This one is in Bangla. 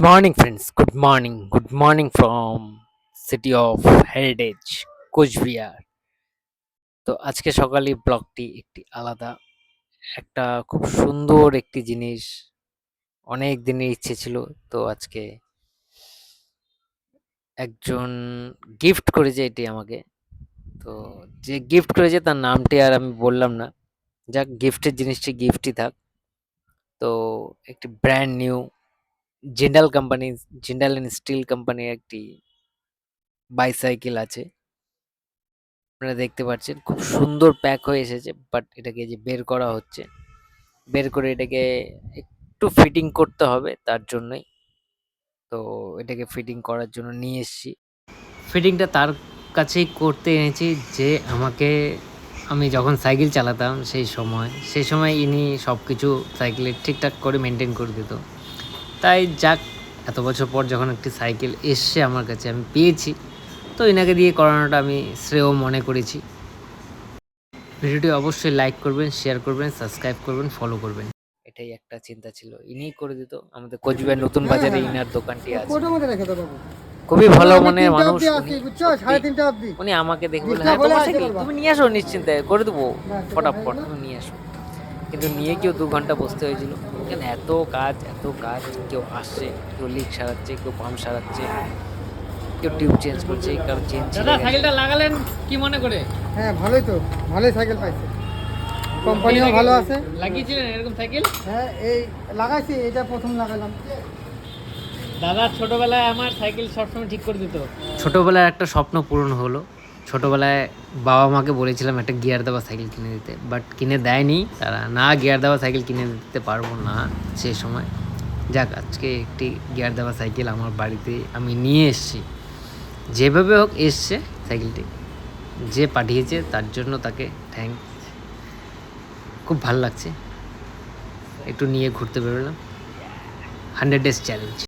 morning, friends. Good morning. Good morning from City of Heritage, Cooch Behar. তো আজকে সকালে ব্লগটি একটি আলাদা। একটা খুব সুন্দর একটি জিনিস অনেক দিনের ইচ্ছে ছিল। তো আজকে একজন গিফট করেছে এটি আমাকে। তো যে গিফট করেছে তার নামটি আর আমি বললাম না। যাক গিফটের জিনিসটি গিফটই থাক। তো একটি brand new Jindal company, Jindal and steel কোম্পানির একটি বাইসাইকেল আছে। আপনারা দেখতে পাচ্ছেন খুব সুন্দর প্যাক হয়ে এসেছে, বাট এটাকে যে বের করা হচ্ছে, বের করে এটাকে একটু ফিটিং করতে হবে, তার জন্যই। তো এটাকে ফিটিং করার জন্য নিয়ে এসেছি। ফিটিংটা তার কাছেই করতে এনেছি যে আমাকে, আমি যখন সাইকেল চালাতাম সেই সময় ইনি সব কিছু সাইকেলের ঠিকঠাক করে মেনটেন করে দিত। তাই যাক, এত বছর পর যখন একটি সাইকেল এসছে আমার কাছে, আমি পেয়েছি, তো এনাকে দিয়ে করানোটা আমি শ্রেয় মনে করেছি। ভিডিওটি অবশ্যই লাইক করবেন, শেয়ার করবেন, সাবস্ক্রাইব করবেন, ফলো করবেন। এটাই একটা চিন্তা ছিল, ইনিই করে দিত। আমাদের কোচবিহার নতুন বাজারে ইনার দোকানটি আছে। খুবই ভালো মনের মানুষ উনি, সত্যি। উনি আমাকে দেখে বললেন, হ্যাঁ তোমার সাইকেল তুমি নিয়ে আসো, নিশ্চিন্তে করে দেবো, ফটাফট তুমি নিয়ে আসো। কিন্তু নিয়ে কেউ 2 ঘন্টা বসতে হয়েছিল, কেন এত কাজ এত কাজ। কেউ আসছে, কেউ লিক সারাচ্ছে, কেউ পাম্প সারাচ্ছে, কেউ টিউব চেঞ্জ করছে, কারো চেঞ্জ ছিঁড়ে দাদা গেছে। সাইকেলটা লাগালেন কি মনে করে? হ্যাঁ ভালোই তো, ভালোই সাইকেল পাইছে, কোম্পানিও ভালো আছে। লাগিয়েছিলেন এরকম সাইকেল? হ্যাঁ এই লাগাইছি, এটা প্রথম লাগালাম। দাদা ছোটবেলায় আমার সাইকেল সবসময় ঠিক করে দিত। ছোটোবেলার একটা স্বপ্ন পূরণ হলো। ছোটোবেলায় বাবা মাকে বলেছিলাম একটা গিয়ার দেওয়া সাইকেল কিনে দিতে, বাট কিনে দেয়নি তারা। না, গিয়ার দেওয়া সাইকেল কিনে দিতে পারবো না সেই সময়। যাক, আজকে একটি গিয়ার দেওয়া সাইকেল আমার বাড়িতে আমি নিয়ে এসেছি। যেভাবে হোক এসছে সাইকেলটি, যে পাঠিয়েছে তার জন্য তাকে থ্যাঙ্কস। খুব ভালো লাগছে। একটু নিয়ে ঘুরতে বেরোলাম। 100 days চ্যালেঞ্জ।